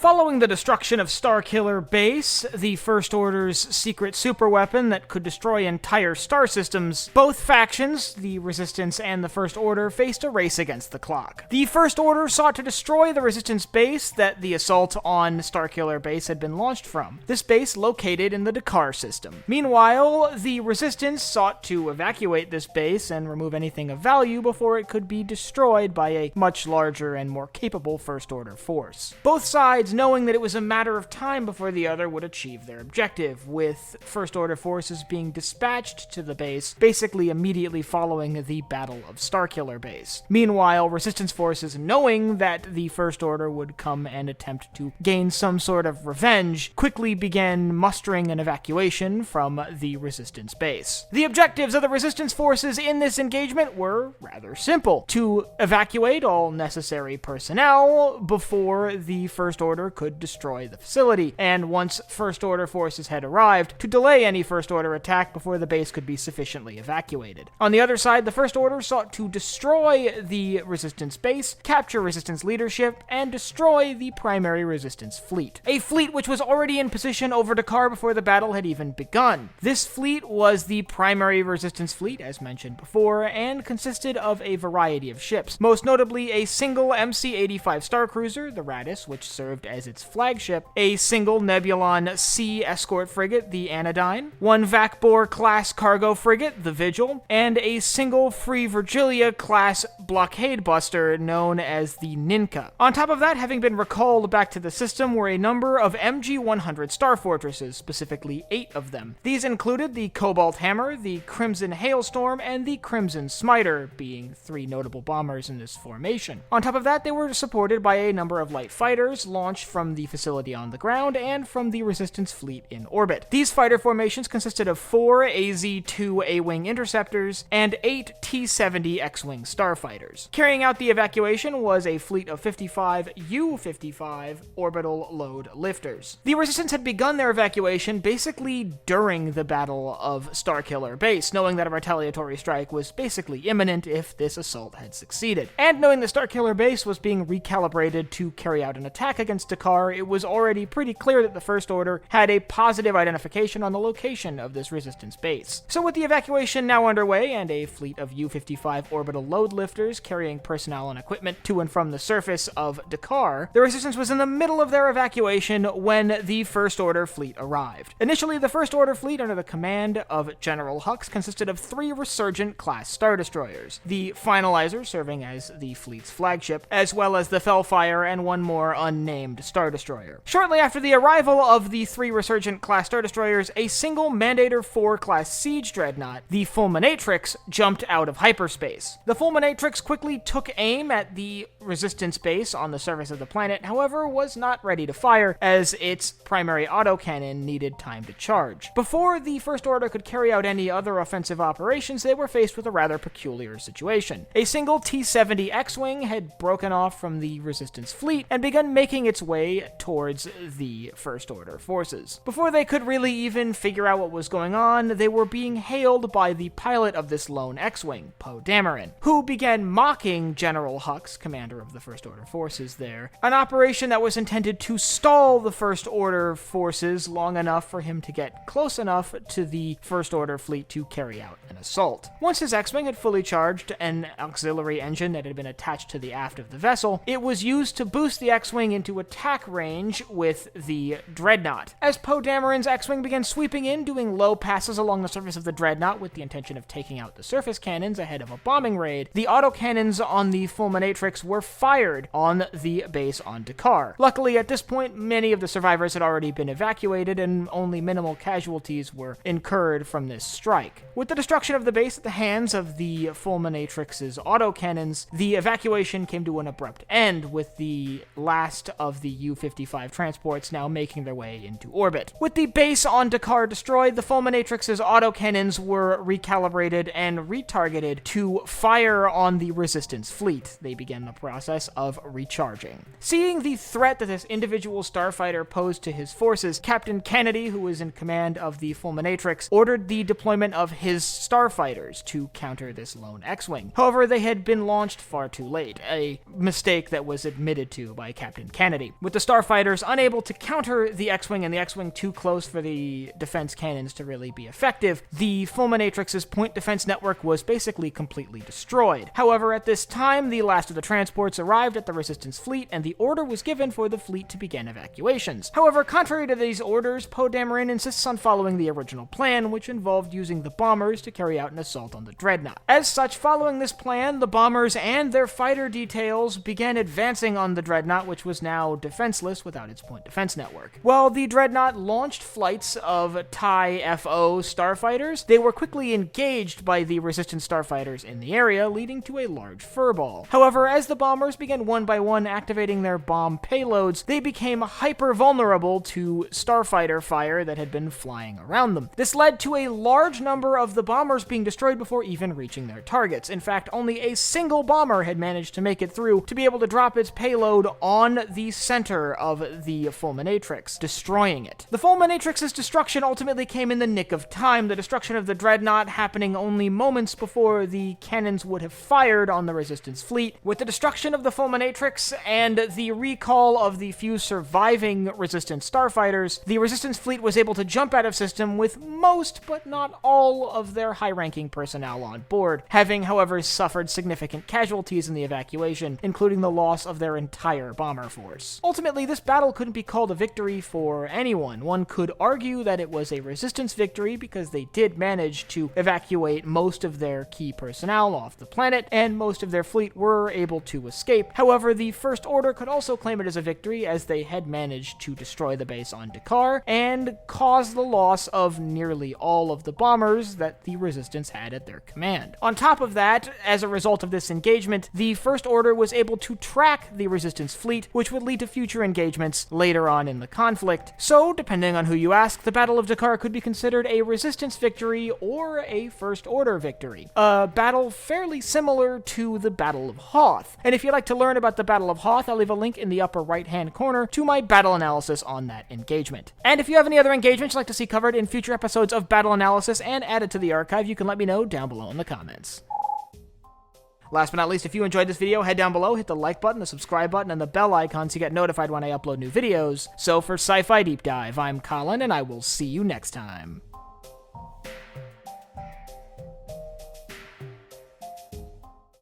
Following the destruction of Starkiller Base, the First Order's secret superweapon that could destroy entire star systems, both factions, the Resistance and the First Order, faced a race against the clock. The First Order sought to destroy the Resistance base that the assault on Starkiller Base had been launched from. This base located in the Dakar system. Meanwhile, the Resistance sought to evacuate this base and remove anything of value before it could be destroyed by a much larger and more capable First Order force. Both sides knowing that it was a matter of time before the other would achieve their objective, with First Order forces being dispatched to the base basically immediately following the Battle of Starkiller Base. Meanwhile, Resistance forces, knowing that the First Order would come and attempt to gain some sort of revenge, quickly began mustering an evacuation from the Resistance base. The objectives of the Resistance forces in this engagement were rather simple: to evacuate all necessary personnel before the First Order could destroy the facility, and once First Order forces had arrived, to delay any First Order attack before the base could be sufficiently evacuated. On the other side, the First Order sought to destroy the Resistance base, capture Resistance leadership, and destroy the primary Resistance fleet. A fleet which was already in position over Dakar before the battle had even begun. This fleet was the primary Resistance fleet, as mentioned before, and consisted of a variety of ships, most notably a single MC-85 starcruiser, the Radis, which served as its flagship, a single Nebulon C escort frigate, the Anodyne, one Vakbor-class cargo frigate, the Vigil, and a single Free Virgilia-class blockade buster known as the Ninka. On top of that, having been recalled back to the system, were a number of MG-100 star fortresses, specifically 8 of them. These included the Cobalt Hammer, the Crimson Hailstorm, and the Crimson Smiter, being 3 notable bombers in this formation. On top of that, they were supported by a number of light fighters launched from the facility on the ground and from the Resistance fleet in orbit. These fighter formations consisted of 4 AZ-2 A-Wing interceptors and 8 T-70 X-Wing starfighters. Carrying out the evacuation was a fleet of 55 U-55 orbital load lifters. The Resistance had begun their evacuation basically during the Battle of Starkiller Base, knowing that a retaliatory strike was basically imminent if this assault had succeeded. And knowing that Starkiller Base was being recalibrated to carry out an attack against Dakar, it was already pretty clear that the First Order had a positive identification on the location of this Resistance base. So with the evacuation now underway and a fleet of U-55 orbital load lifters carrying personnel and equipment to and from the surface of Dakar, the Resistance was in the middle of their evacuation when the First Order fleet arrived. Initially, the First Order fleet under the command of General Hux consisted of 3 Resurgent-class Star Destroyers, the Finalizer serving as the fleet's flagship, as well as the Fellfire and one more unnamed Star Destroyer. Shortly after the arrival of the 3 Resurgent-class Star Destroyers, a single Mandator 4-class siege dreadnought, the Fulminatrix, jumped out of hyperspace. The Fulminatrix quickly took aim at the Resistance base on the surface of the planet, however, was not ready to fire, as its primary autocannon needed time to charge. Before the First Order could carry out any other offensive operations, they were faced with a rather peculiar situation. A single T-70 X-Wing had broken off from the Resistance fleet and begun making its way towards the First Order forces. Before they could really even figure out what was going on, they were being hailed by the pilot of this lone X-Wing, Poe Dameron, who began mocking General Hux, commander of the First Order forces there, an operation that was intended to stall the First Order forces long enough for him to get close enough to the First Order fleet to carry out an assault. Once his X-Wing had fully charged an auxiliary engine that had been attached to the aft of the vessel, it was used to boost the X-Wing into attack range with the Dreadnought. As Poe Dameron's X-Wing began sweeping in, doing low passes along the surface of the Dreadnought with the intention of taking out the surface cannons ahead of a bombing raid, the autocannons on the Fulminatrix were fired on the base on Dakar. Luckily, at this point, many of the survivors had already been evacuated and only minimal casualties were incurred from this strike. With the destruction of the base at the hands of the Fulminatrix's autocannons, the evacuation came to an abrupt end, with the last of the U-55 transports now making their way into orbit. With the base on Dakar destroyed, the Fulminatrix's autocannons were recalibrated and retargeted to fire on the Resistance fleet. They began the process of recharging. Seeing the threat that this individual starfighter posed to his forces, Captain Kennedy, who was in command of the Fulminatrix, ordered the deployment of his starfighters to counter this lone X-Wing. However, they had been launched far too late, a mistake that was admitted to by Captain Kennedy. With the starfighters unable to counter the X-Wing and the X-Wing too close for the defense cannons to really be effective, the Fulminatrix's point defense network was basically completely destroyed. However, at this time, the last of the transports arrived at the Resistance fleet, and the order was given for the fleet to begin evacuations. However, contrary to these orders, Poe Dameron insists on following the original plan, which involved using the bombers to carry out an assault on the Dreadnought. As such, following this plan, the bombers and their fighter details began advancing on the Dreadnought, which was now defenseless without its point defense network. While the Dreadnought launched flights of TIE-FO starfighters, they were quickly engaged by the Resistance starfighters in the area, leading to a large furball. However, as the bombers began one by one activating their bomb payloads, they became hyper-vulnerable to starfighter fire that had been flying around them. This led to a large number of the bombers being destroyed before even reaching their targets. In fact, only a single bomber had managed to make it through to be able to drop its payload on the center of the Fulminatrix, destroying it. The Fulminatrix's destruction ultimately came in the nick of time, the destruction of the Dreadnought happening only moments before the cannons would have fired on the Resistance fleet. With the destruction of the Fulminatrix and the recall of the few surviving Resistance starfighters, the Resistance fleet was able to jump out of system with most, but not all, of their high-ranking personnel on board, having, however, suffered significant casualties in the evacuation, including the loss of their entire bomber force. Ultimately, this battle couldn't be called a victory for anyone. One could argue that it was a Resistance victory because they did manage to evacuate most of their key personnel off the planet, and most of their fleet were able to escape. However, the First Order could also claim it as a victory, as they had managed to destroy the base on Dakar and cause the loss of nearly all of the bombers that the Resistance had at their command. On top of that, as a result of this engagement, the First Order was able to track the Resistance fleet, which would lead to future engagements later on in the conflict. So, depending on who you ask, the Battle of Dakar could be considered a Resistance victory or a First Order victory. A battle fairly similar to the Battle of Hoth. And if you'd like to learn about the Battle of Hoth, I'll leave a link in the upper right-hand corner to my battle analysis on that engagement. And if you have any other engagements you'd like to see covered in future episodes of Battle Analysis and added to the archive, you can let me know down below in the comments. Last but not least, if you enjoyed this video, head down below, hit the like button, the subscribe button, and the bell icon so you get notified when I upload new videos. So for Sci-Fi Deep Dive, I'm Colin, and I will see you next time.